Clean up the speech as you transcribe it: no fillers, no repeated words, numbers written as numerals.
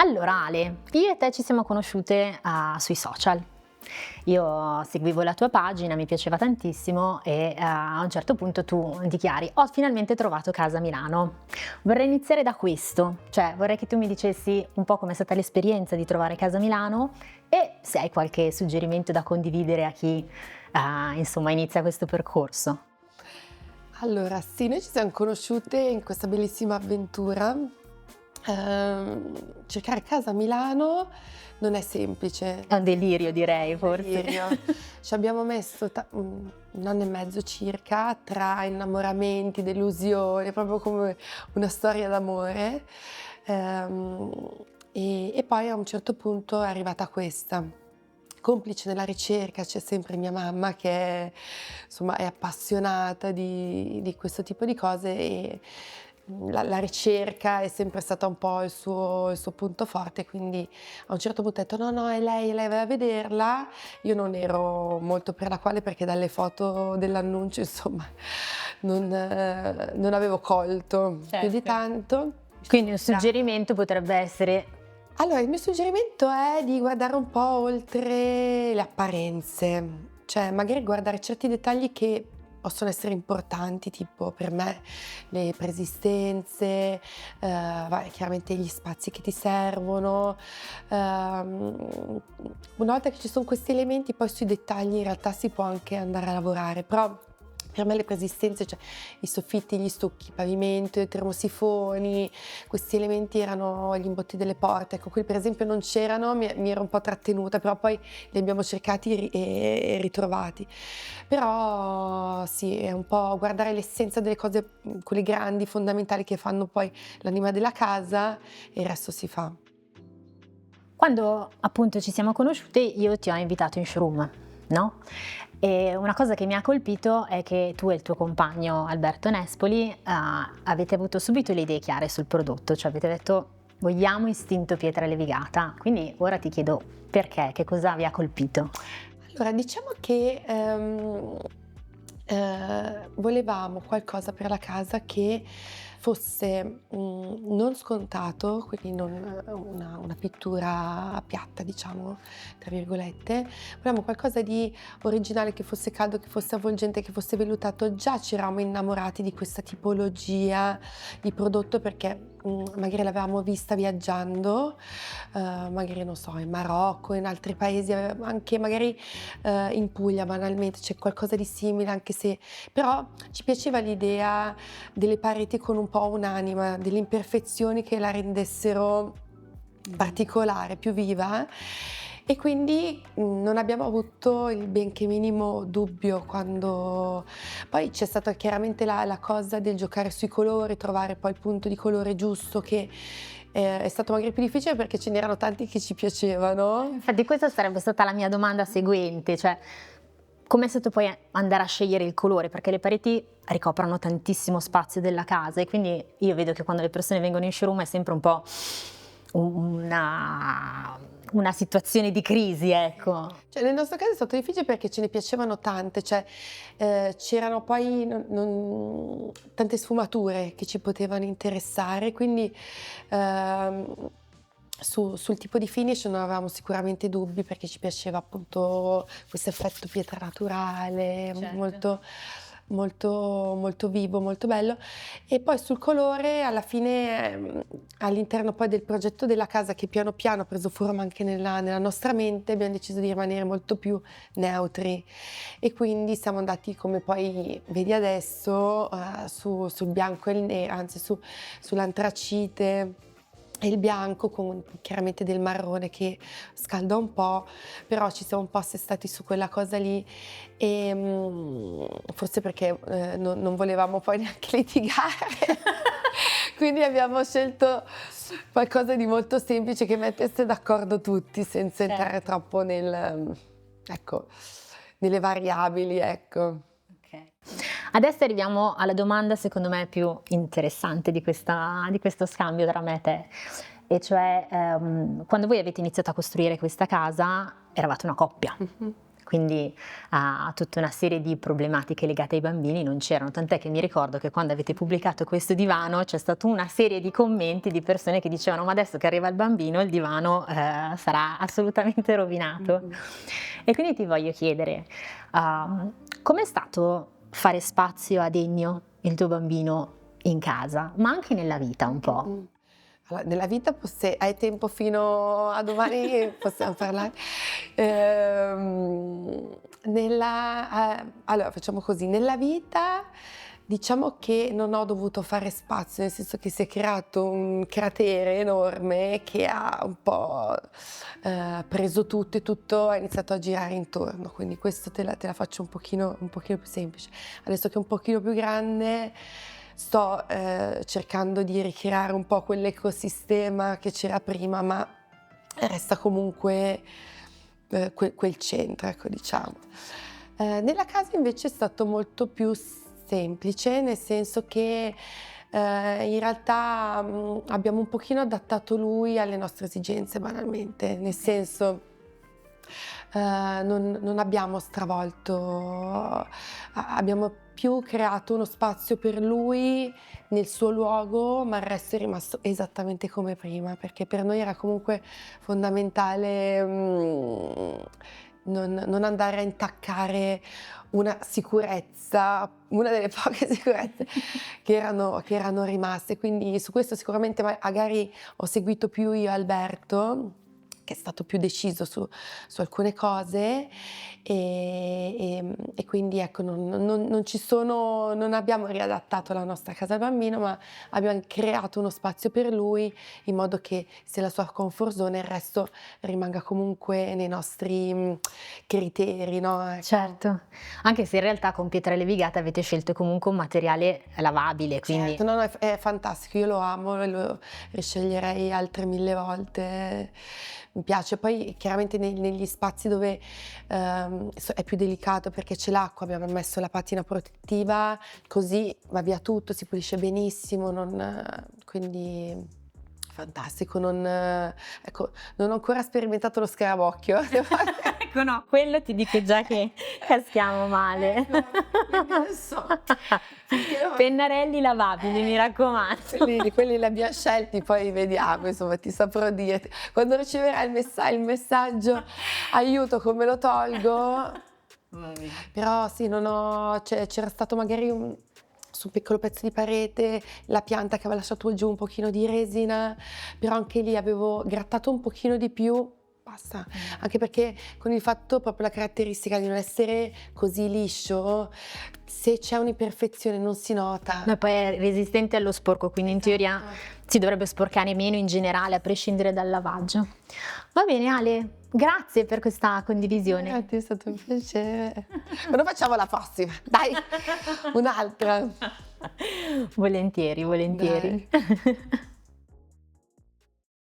Allora Ale, io e te ci siamo conosciute sui social. Io seguivo la tua pagina, mi piaceva tantissimo e a un certo punto tu dichiari: ho finalmente trovato casa a Milano. Vorrei iniziare da questo, cioè vorrei che tu mi dicessi un po' com'è stata l'esperienza di trovare casa a Milano e se hai qualche suggerimento da condividere a chi insomma inizia questo percorso. Allora, sì, noi ci siamo conosciute in questa bellissima avventura. Cercare casa a Milano non è semplice. È un delirio, direi, forse. Delirio. Ci abbiamo messo un anno e mezzo circa tra innamoramenti, delusioni, proprio come una storia d'amore. E poi a un certo punto è arrivata questa. Complice nella ricerca c'è sempre mia mamma che insomma, è appassionata di questo tipo di cose e la ricerca è sempre stata un po' il suo punto forte, quindi a un certo punto ho detto no, è lei vai a vederla. Io non ero molto per la quale perché dalle foto dell'annuncio insomma non avevo colto più di tanto. Quindi un suggerimento potrebbe essere: Allora, il mio suggerimento è di guardare un po' oltre le apparenze, cioè magari guardare certi dettagli che possono essere importanti, tipo per me le preesistenze, chiaramente gli spazi che ti servono. Una volta che ci sono questi elementi, poi sui dettagli in realtà si può anche andare a lavorare, però per me le preesistenze, cioè i soffitti, gli stucchi, il pavimento, i termosifoni, questi elementi erano gli imbotti delle porte, ecco, quelli per esempio non c'erano, mi ero un po' trattenuta, però poi li abbiamo cercati e ritrovati. Però sì, è un po' guardare l'essenza delle cose, quelle grandi, fondamentali che fanno poi l'anima della casa e il resto si fa. quando appunto ci siamo conosciute io ti ho invitato in showroom, no? E una cosa che mi ha colpito è che tu e il tuo compagno Alberto Nespoli avete avuto subito le idee chiare sul prodotto, cioè avete detto vogliamo istinto pietra levigata, quindi ora ti chiedo perché, che cosa vi ha colpito? Allora, diciamo che volevamo qualcosa per la casa che fosse non scontato, quindi non una pittura piatta, diciamo, tra virgolette. Volevamo qualcosa di originale, che fosse caldo, che fosse avvolgente, che fosse vellutato. Già ci eravamo innamorati di questa tipologia di prodotto perché magari l'avevamo vista viaggiando, magari non so, in Marocco, in altri paesi, anche magari in Puglia banalmente c'è qualcosa di simile, anche se però ci piaceva l'idea delle pareti con un po' un'anima, delle imperfezioni che la rendessero particolare, più viva. E quindi non abbiamo avuto il benché minimo dubbio quando poi c'è stata chiaramente la cosa del giocare sui colori, trovare poi il punto di colore giusto che è stato magari più difficile perché ce n'erano tanti che ci piacevano. Infatti questa sarebbe stata la mia domanda seguente, cioè com'è stato poi andare a scegliere il colore? Perché le pareti ricoprono tantissimo spazio della casa e quindi io vedo che quando le persone vengono in showroom è sempre un po' una situazione di crisi, ecco. Cioè, nel nostro caso è stato difficile perché ce ne piacevano tante, cioè c'erano poi tante sfumature che ci potevano interessare, quindi sul tipo di finish non avevamo sicuramente dubbi perché ci piaceva appunto questo effetto pietra naturale, Certo. molto vivo, molto bello. E poi sul colore alla fine all'interno poi del progetto della casa, che piano piano ha preso forma anche nella nostra mente, abbiamo deciso di rimanere molto più neutri e quindi siamo andati, come poi vedi adesso, sul bianco e il nero, anzi sull'antracite e il bianco, con chiaramente del marrone che scalda un po', però ci siamo un po' assestati su quella cosa lì e forse perché non volevamo poi neanche litigare. Quindi abbiamo scelto qualcosa di molto semplice che mettesse d'accordo tutti senza entrare troppo ecco, nelle variabili, ecco. Ok. Adesso arriviamo alla domanda secondo me più interessante di questo scambio tra me e te, e cioè quando voi avete iniziato a costruire questa casa eravate una coppia. quindi tutta una serie di problematiche legate ai bambini non c'erano, tant'è che mi ricordo che quando avete pubblicato questo divano c'è stata una serie di commenti di persone che dicevano ma adesso che arriva il bambino il divano sarà assolutamente rovinato. Mm. E quindi ti voglio chiedere, com'è stato fare spazio ad Ennio, il tuo bambino, in casa, ma anche nella vita un po'? Allora, nella vita hai tempo fino a domani, possiamo parlare. Allora, facciamo così, nella vita diciamo che non ho dovuto fare spazio, nel senso che si è creato un cratere enorme che ha un po' preso tutto e tutto ha iniziato a girare intorno, quindi questo te la faccio un pochino più semplice. Adesso che è un pochino più grande sto cercando di ricreare un po' quell'ecosistema che c'era prima, ma resta comunque quel centro, ecco, diciamo. Nella casa invece è stato molto più semplice, nel senso che in realtà abbiamo un pochino adattato lui alle nostre esigenze, banalmente, nel senso non abbiamo stravolto, abbiamo più creato uno spazio per lui nel suo luogo, ma il resto è rimasto esattamente come prima, perché per noi era comunque fondamentale non andare a intaccare una sicurezza, una delle poche sicurezze che erano rimaste. Quindi su questo sicuramente magari ho seguito più io Alberto, che è stato più deciso su alcune cose e quindi ecco non abbiamo riadattato la nostra casa al bambino, ma abbiamo creato uno spazio per lui in modo che sia la sua comfort zone e il resto rimanga comunque nei nostri criteri, no? Ecco. Certo, anche se in realtà con pietra levigata avete scelto comunque un materiale lavabile, quindi Certo, no, è fantastico, io lo amo e lo risceglierei altre 1000 volte. Mi piace, poi chiaramente negli spazi dove è più delicato perché c'è l'acqua, abbiamo messo la patina protettiva, così va via tutto, si pulisce benissimo, quindi fantastico. Ecco, non ho ancora sperimentato lo scarabocchio. ecco no, quello ti dico già che caschiamo male. Quindi adesso Pennarelli lavabili, mi raccomando. quelli li abbiamo scelti, poi vediamo, insomma, ti saprò dire. Quando riceverai il messaggio, aiuto, come lo tolgo? Però sì, c'era stato magari su un piccolo pezzo di parete, la pianta che aveva lasciato giù un pochino di resina, però anche lì avevo grattato un pochino di più, basta. Anche perché con il fatto, proprio la caratteristica di non essere così liscio, se c'è un'imperfezione non si nota. Ma poi è resistente allo sporco, quindi in teoria si dovrebbe sporcare meno in generale, a prescindere dal lavaggio. Va bene Ale, grazie per questa condivisione. A te è stato un piacere. Quando facciamo la prossima? Dai, un'altra. Volentieri, volentieri. Dai.